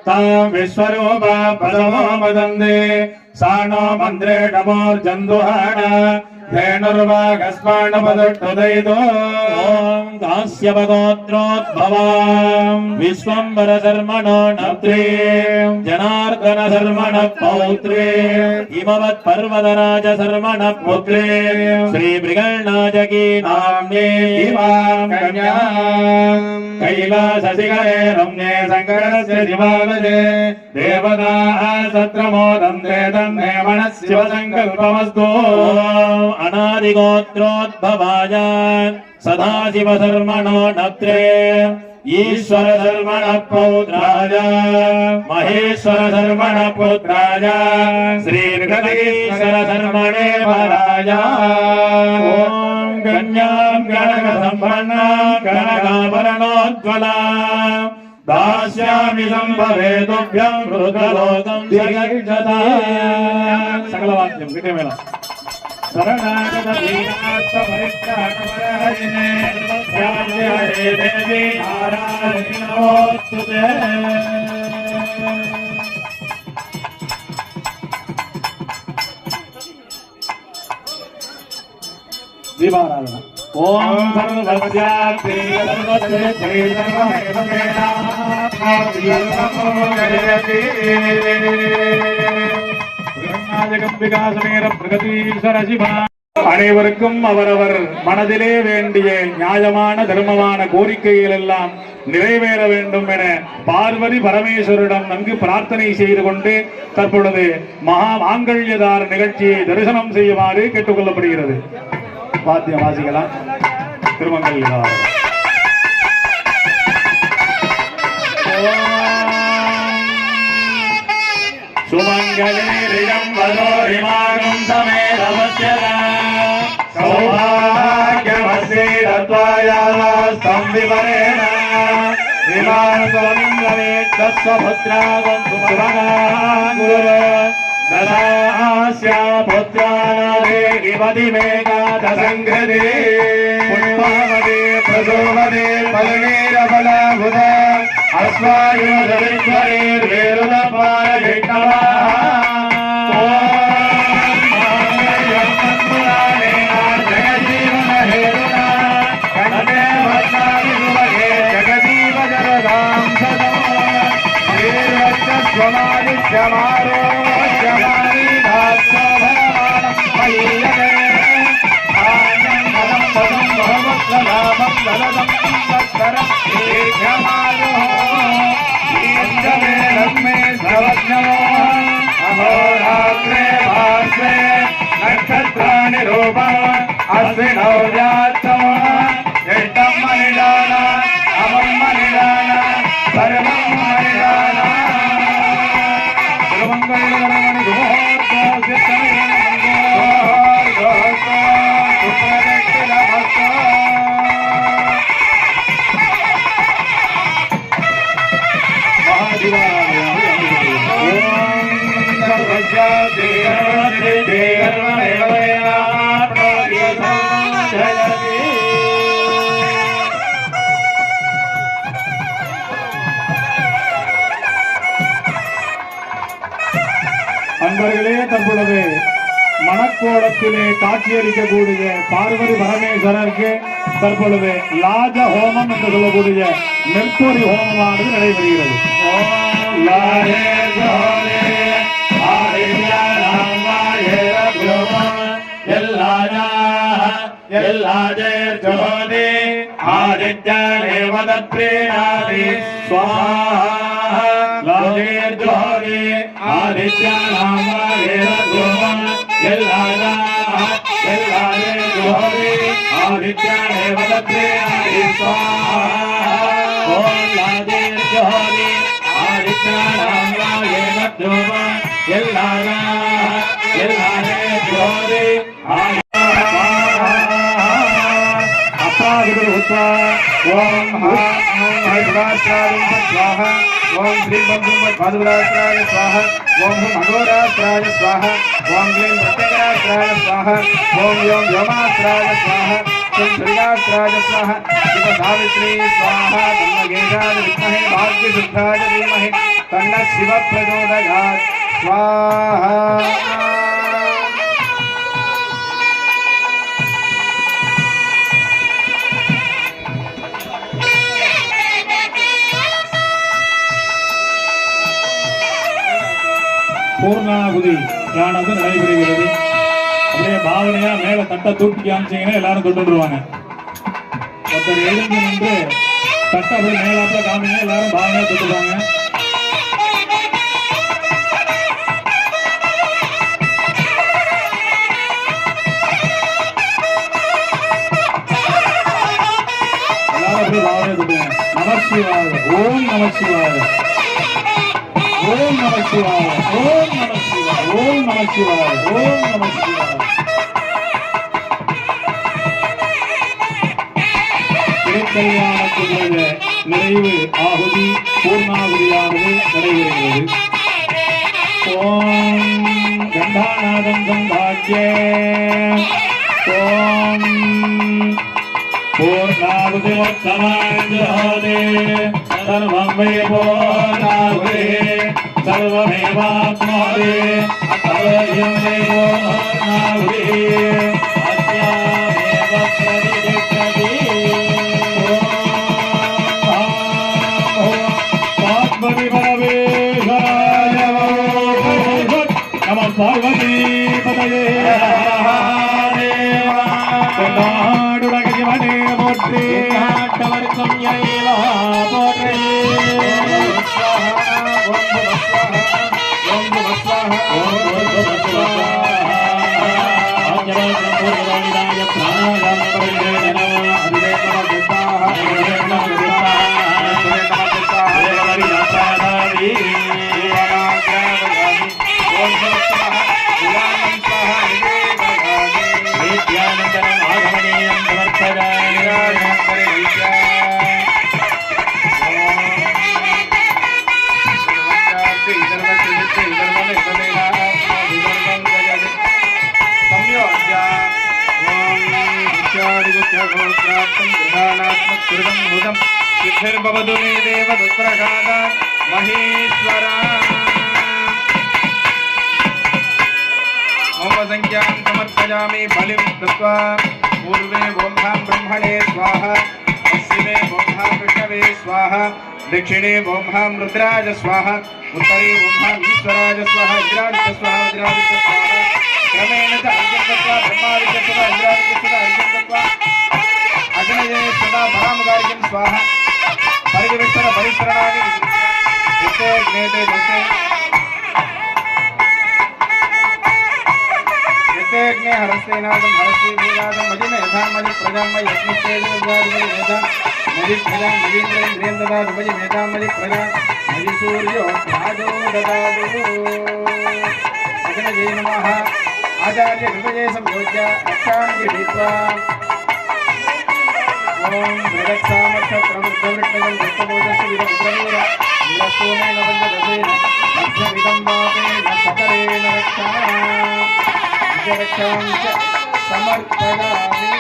तां विश्वरूपा प्रथमो वदन्ते सा नो मन्त्रेण मूर्जन्तुहाण धेनुर्वागस्मानपदुष्टुदयितो ॐ काश्यपगोत्रोद्भवां विश्वंभर धर्मणो नप्त्रीं जनार्दन धर्मण पौत्रीं हिमवत् पर्वतराज धर्मण पुत्रीं श्री बृहन्नायकी नाम्नी इमां कन्यां कैलासशिखरे रम्ये शङ्करस्य शिवालये देवताः तत्र मोदन्ते तन्मे मनस्शिवसङ्कल्पमस्तु अनादिगोत्रोद्भवाय सदाशिवधर्मणो नप्त्रे ईश्वर धर्मण पौत्राय महेश्वर धर्मण पुत्राय श्री बृहदीश्वर धर्मणे वराय ॐ कन्यां गणकसम्पन्नां कनकाभरणोज्ज्वलां दास्यामि सम्भवे तुभ्यं मृगलोकं जगज्जता सकलवाक्यं कृतमेव शरणागत दीनार्थपरित्राणपरायणे सर्वस्याय देवी नारायणी नमोस्तुते दीपाराधना ओम सर्वस्यार्थे सर्वस्ये सर्वमेव वेदात्माभिर्नमोऽयते பிரகதீஸ்வர சிவா அனைவருக்கும் அவரவர் மனதிலே வேண்டிய நியாயமான தர்மமான கோரிக்கைகள் எல்லாம் நிறைவேற வேண்டும் என பார்வதி பரமேஸ்வரிடம் நன்கு பிரார்த்தனை செய்து கொண்டு தற்பொழுது மகா மாங்கல்யதார நிகழ்ச்சியை தரிசனம் செய்யுமாறு கேட்டுக்கொள்ளப்படுகிறது. வாத்தியம் வாசிக்கலாம். திருமங்கல்யதாரம். सुमंगलेरियं वरोरिमागं समेतवस्यदा सौभाग्यमस्येदत्वाया संविवरेण विमानस्वलिङ्गवेत्तस्वपुत्रागं सुभगान् गुरु ददास्या पुत्रानादेहिवदिमेकादसङ्घृते पुष्पावदे प्रसोमदे फलनीरफलाभुदा अस्वायुधविद्वरेर्वेरुदपायिष्णवा जगजीवनहेतुना कण्ठे भद्राविभुवगे जगदीवजरदां सदा श्रीर्वक्षस्वमादिश्यमारोश्यमानीधात्मभरमाणं मयीयते आनन्दं पदं भवत्सलामं वलदं तत्तरं दीर्घमायुः लक्ष्मे सर्वज्ञमो अहोरात्रे भास्वे नक्षत्राणि रूपम् अश्विनौ व्यात्तमः इष्टं मनिदाना अमं मनिदाना सर्वं मनिदाना सर्वमङ्गलमणि அன்பர்களே, தற்பொழுது மணக்கோலத்திலே காட்சியளிக்கக்கூடிய பார்வதி பரமேஸ்வரருக்கு தற்பொழுது லாஜ ஹோமம் என்று சொல்லக்கூடிய நெற்பொறி ஹோமமானது நடைபெறுகிறது. ஆதித்ய ஆதித்யானாமாயே தூமம் எல்லாரே ஜோதி ஆதித்யானே வதத்ரே ஹரி ஸ்வாஹா ஓம் லாதே ஜோதி ஆதித்யானாமாயே தூமம் எல்லாரே ஜோதி ओम स्वाहा ओम श्री पादुराष्ट्राय स्वाहा ओम अघोराष्ट्राय स्वाहा ओम क्लीं प्रत्यंगराष्ट्राय स्वाहा ओम योम व्योमाष्ट्राय स्वाहा ओम श्रीराष्ट्राय स्वाहा शिव सावित्री स्वाहा तन्नगेशाय विद्महे भाग्यसिद्धाय धीमहि तन्नः शिव प्रचोदयात् स्वाहा பூர்ணாகுதி யானது நடைபெறுகிறது. அப்படியே பாவனையா மேல தட்டை தூக்கி காமிச்சீங்கன்னா எல்லாரும் தொட்டுருவாங்க. ஒருத்தர் எழுந்து நின்று தட்டை அப்படியே மேலாப்புல காமிங்க, எல்லாரும் பாவனையா தொட்டுருவாங்க. எல்லாரும் அப்படியே பாவனையா தொட்டுவாங்க. நமசிவாய, ஓம் நமசிவாய, ஓம் நமசிவாய, ஓம் நமசிவாய, ஓம் நமசிவாய, ஓம் நமசிவாய. திருக்கல்யாணத்தினுடைய நிறைவு ஆகுதி பூர்ணாகுதியானது நடைபெறுகிறது. ஓம் கண்டாநாதம் சம்பாக்கியே ஓம் பூர்ணாகுதி மொத்தமாஞ்சோதே सर्वं वै पूर्णाहुते सर्वमेवाप्नोति अतोऽयं वै पूर्णाहुते अस्यामेव प्रतिष्ठति पार्वतीपरमेश्वराय नमः पार्वतीपतये நாடுடகை போற்றி நாட்டவர்க்கும் இறைவா போற்றி सिद्धिर्भवतु मे देव दुष्प्रघातात् महेश्वरा मम संख्यां समर्पयामि बलिं दत्त्वा पूर्वे ब्रह्मां ब्रह्मणे स्वाहा पश्चिमे ब्रह्मां विष्णवे स्वाहा दक्षिणे ब्रह्मां रुद्राय स्वाहा उत्तरे ब्रह्मां ईश्वराय स्वाहा इंद्राय स्वाहा वज्राय स्वाहा क्रमेण च अर्घ्यं दत्त्वा ब्रह्मादित्य सदा इंद्रादित्य सदा अर्घ्यं दत्त्वा अग्नये सदा परामगार्घ्यं स्वाहा परिविष्टन परिसरणानि यते ज्ञेते जते यते ज्ञे हरस्तेनादं हरस्ते वेदादं मजिने यथा मजि प्रजां मयि यज्ञस्तेजो विद्यादिमयि वेदा मजि प्रजां मजीन्द्रें द्रियं ददातु मजि मेधां मजि प्रजां मजि सूर्यो राजो ददातु अग्नये नमः आचार्य हृदये संयोज्य रक्षां गृहीत्वा ओम बृहत्सामर्थप्रवृद्धवृत्तगं दत्तबोधस्य विदमुद्रवीर वीरस्तोमेन वन्ददसेन मध्यमिदं वापेन सकरेण रक्षा निजरक्षां च समर्पयामि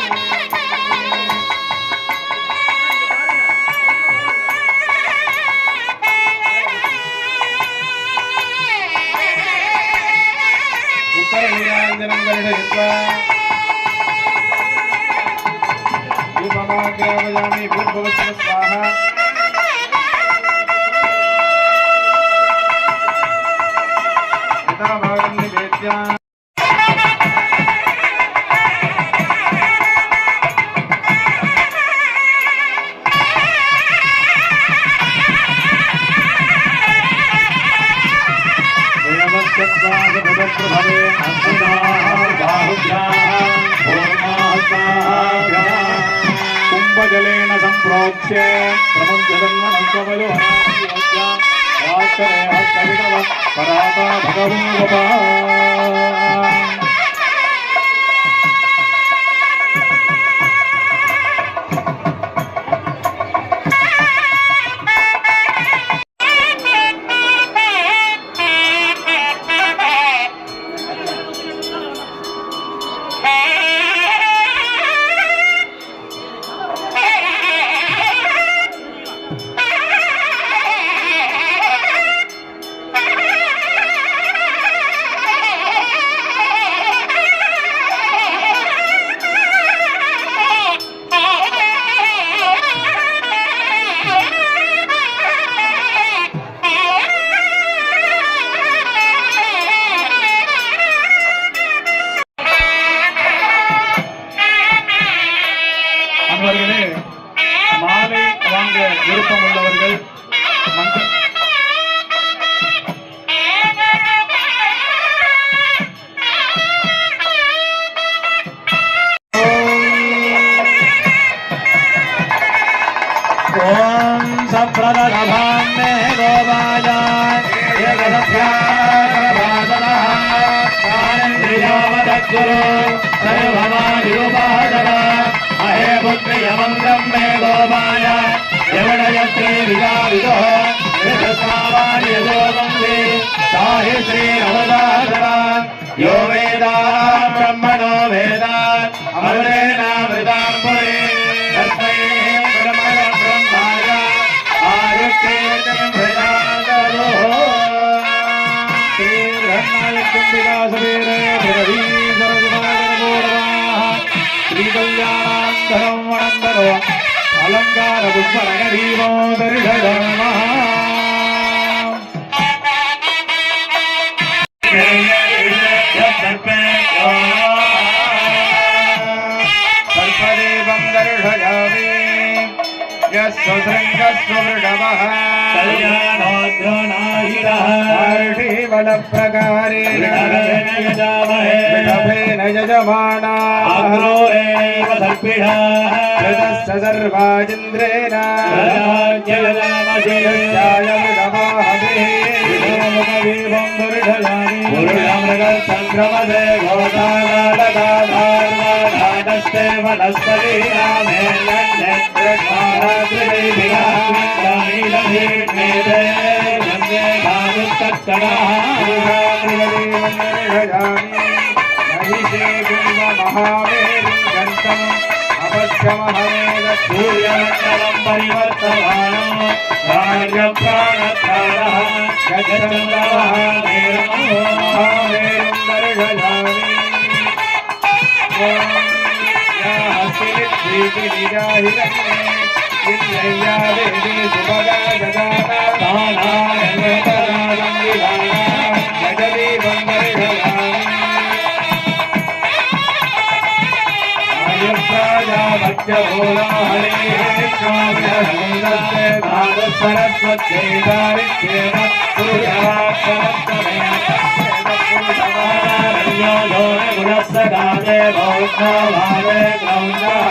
उत्तरनीराञ्जनं वर्धयित्वा ग्रामयामि भूर्भुवस्सुः स्वाहा यथा भागं निवेद्य देवस्य जलेन संप्रोक्ष्य प्रमुञ्चदन्वनन्तवयो पराता भगवो அன்பர்களே, மாலை வாங்க விருப்பம் உள்ளவர்கள் ஓம் சப்ரதபாம் மே கோபாயா ஏகதத்யாவதத்குரு சர்வமாயுபாதவ अहे पुत्र्यमन्त्रं मे गोपाय यवनयत्रे विदाविदो यदस्मावानि यजोवन्ति साहि श्रीरवदाधरा यो वेदाः ब्रह्मणो वेदात् अमृतेनामृतां पुरे तस्मै ब्रह्मणाय आयुक्तेन मृदादरो श्रीब्रह्मयकुम्बिकासवीरे भगवी सरस्वतीर्मूर्वाः श्रीकल्याणान्तरं वनन्दरो अलङ्कार पुष्परणदीपो दर्शयामः सर्पदेवं दर्शयामि यस्वशृङ्गस्ववृषभः कल्याणोद्रोणाहिरः वृषभेन यजमानाः ऋतश्च सर्वाजिन्द्रेण पुरुषमृगसङ्क्रमदे घोषालालकाधार्वाधानस्ते वनस्पतिरामेलन्यत्रकारात्रिभिः महिषे गुण्वमहामेरुं गन्तम् अपश्यमहमेव सूर्यमण्डलं परिवर्तमानो कार्यप्राणकारः गजचन्द्रमः महामेरुं दर्शयामि इन्द्रय्या देवी सुभगा जगाना दानायतरालं विधाना जगदीपं दर्शयामि आयुष्यामध्यभूलो हरेः स्वामिनन्दस्य भारतसरस्वत्यै दारित्येन पुरुषवाक्सरस्वमेन गुणस्य गादे बौद्धभावे ग्रौण्डः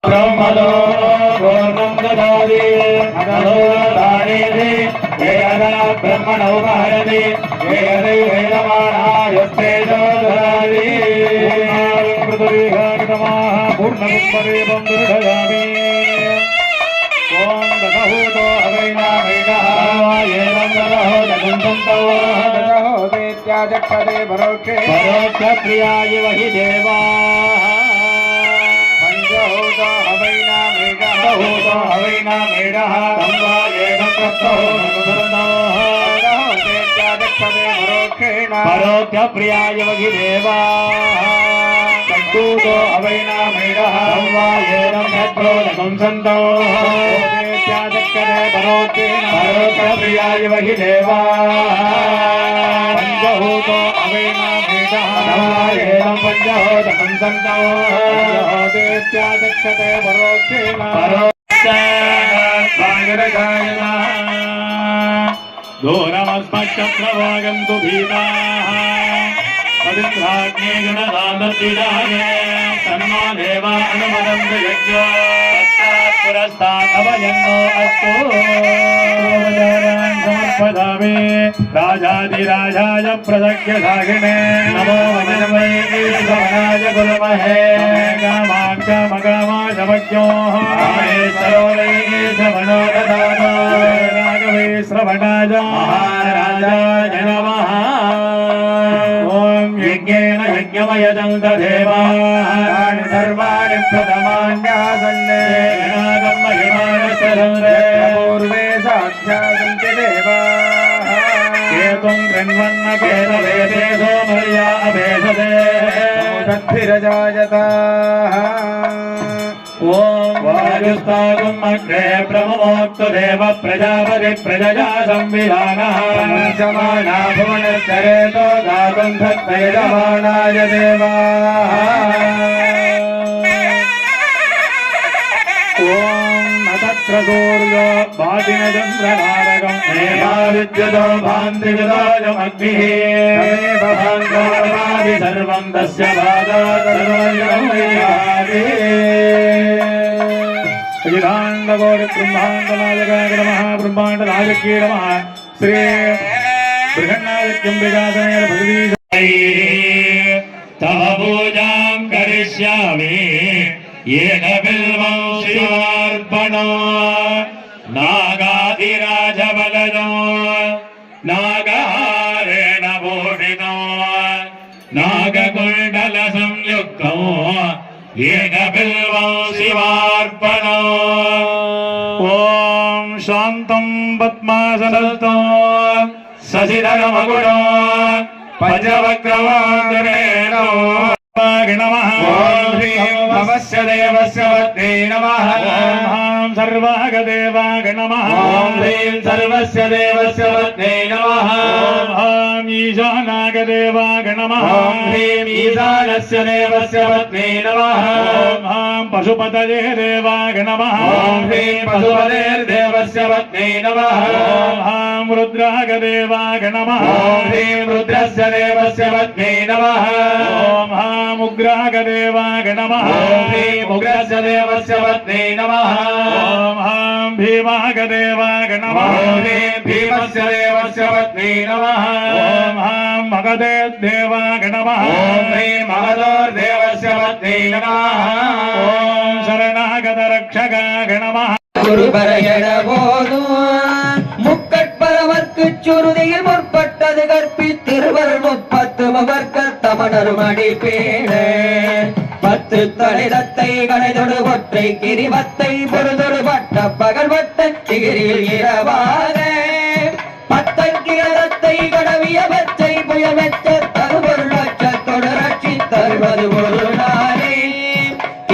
ब्रह्मदो पूर्णं ददाति अदो वीरानेति वेदा ब्रह्मणो भारति वेदै वेदमानायस्ते जोदरादि पूर्णमुपदेवं दृढयामि ओम दशहूतो हवैना वैदः एवं दशहो दशन्तौ दशहो देत्याजपदे परोक्षे परोक्षप्रियाय वहि देवाः पंचहूतो हवैना मेघः दशहूतो हवैना मेढः तं वा एवं तत्तो दशहो देत्याजपदे परोक्षेण परोक्षप्रियाय वहि देवाः षड्भूतो हवैना मेढः तं वा एवं तत्तो दशन्तौ परोक्षप्रियाय वहि देवाः पंचभूतो अवैना मेघः एवं पंचहोदकं सन्तौ देत्यादक्षते परोक्षेण परोक्षागरगायः दूरमस्मच्चक्रवागं तु भीताः पवित्राग्ने गणदानद्विजाय तन्मा देवा अनुमदन्तु यज्ञो पुरस्तादवयन्नो अस्तु समर्पयामि राजाधिराजाय प्रदक्ष्य सागिने नमो वै श्रवणाय गुरुमहे कामाक्षमकामाशमज्ञो महेश्वरो वै श्रवणो ददातो राघवे श्रवणाय महाराजाय नमः ॐ यज्ञेन यज्ञमयजन्त देवाः सर्वाणि प्रथमान्यासन्ने पूर्वे साक्षादन्ति देवाः केतुं कृण्वन्न केतवेदे सोमर्या अभेषते तद्भिरजायताः ॐ वायुस्तागुम् अग्रे ब्रह्मोक्तु देव प्रजापति प्रजया संविधानः समाना भुवनश्चरेतो गातुं सत्तैजमानाय देवाः ॐ नतत्र सूर्यो भातिनचन्द्रतारकम् एवा विद्युतो भान्तिविदायमग्निः तमेव भाङ्गवर्मादि सर्वं तस्य भागादर्वयमयादि अखिलाण्डकोटिब्रह्माण्डनायकाय नमः ब्रह्माण्डनायक्ये नमः श्री बृहन्नायक्यं विगासनेन भगवी तव पूजां करिष्यामि येन बिल्वं शिवार्पणो नागाधिराजबलनो नागहारेण भूषितो नागकुण्डलसंयुक्तो येन बिल्वं शिवार्पणो ॐ शान्तं पद्मासनस्थो शशिधरमकुटो पञ्चवक्त्रवादरेण नमः ॐ ह्रीं भवस्य देवस्य पत्नी नमः ॐ सर्वागदेवाग नमः ॐ ह्रीं सर्वस्य देवस्य पत्नी नमः ॐ ईशानागदेवाग नमः ॐ ह्रीं ईशानस्य देवस्य पत्नी नमः ॐ पशुपतये देवाग नमः ॐ ह्रीं पशुपतेर्देवस्य पत्नी नमः ॐ रुद्रागदेवाग नमः ॐ ह्रीं रुद्रस्य देवस्य पत्नी नमः ॐ उग्रागदेवाग नमः ॐ ह्रीं उग्रस्य देवस्य पत्नी नमः ॐ भीमागदेवाग नमः ॐ ह्रीं भीमस्य देवस्य पत्नी नमः ॐ मगधेर्देवाग नमः ॐ ह्रीं मगधोर्देवस्य पत्नी नमः ॐ शरणागतरक्षकाग नमः குருபரையட போதும் முக்கட்பரவர்க்கு சுருதியில் முற்பட்டது கற்பித்திருவர் 30 முகர்கள் தமணர் மடிப்பேட 10 தலைதத்தை கணைதொடு ஒற்றை கிரிவத்தை பொருதொடு வட்ட பகல் வட்ட திகிரில் இரவாக 10 கிரதத்தை கடவிய வச்சை புயல் வெச்ச தருபொருள் லட்சத்தொடு ரட்சி தருவது ஒரு நாளே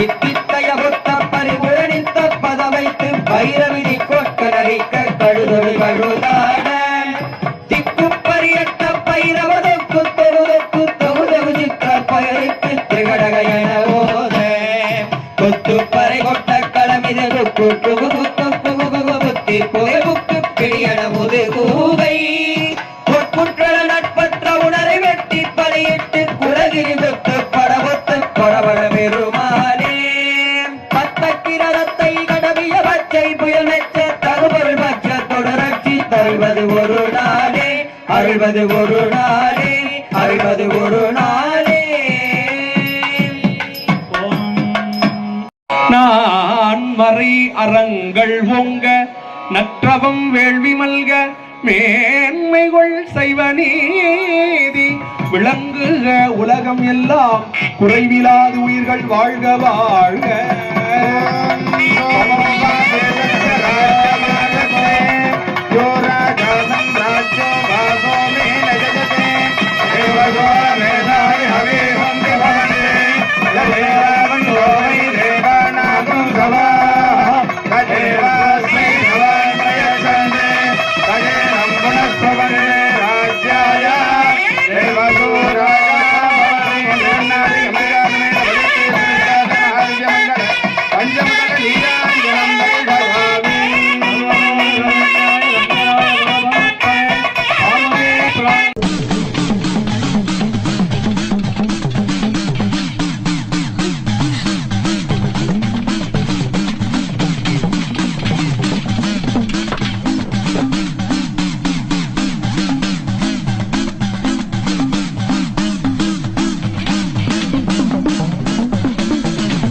இத்தித்தைய புத்த பரிபுரணித்த பதவைத்து பைரவிதி கொட்டரிக்க கழுதொரு கழுதாட திக்கு பரியட்ட பைரவதற்கு தொழுதற்கு தொகுதவு சித்த பயருக்கு திகடகையன ஓத கொத்து பறை கொட்ட களமிது புத்தி புகழ்வுக்கு பிடியன முது கூவை பொற்குற்றல நட்பற்ற உணரை வெட்டி பலியிட்டு குலகிரி வெட்டு படவத்து படவட பெருமானே பத்தக்கிரத்தை கடவிய பச்சை புயல் மெச்ச தகுபொருள் பட்ச தொடர அறிவது ஒரு நாளே, அறிவது ஒரு நாளே. நான் மறை அறங்கள் ஓங்க, நற்றவம் வேள்வி மல்க, மேன்மைகள் செய்வ நீதி விளங்குக உலகம் எல்லாம், குறைவிலாது உயிர்கள் வாழ்க வாழ்க.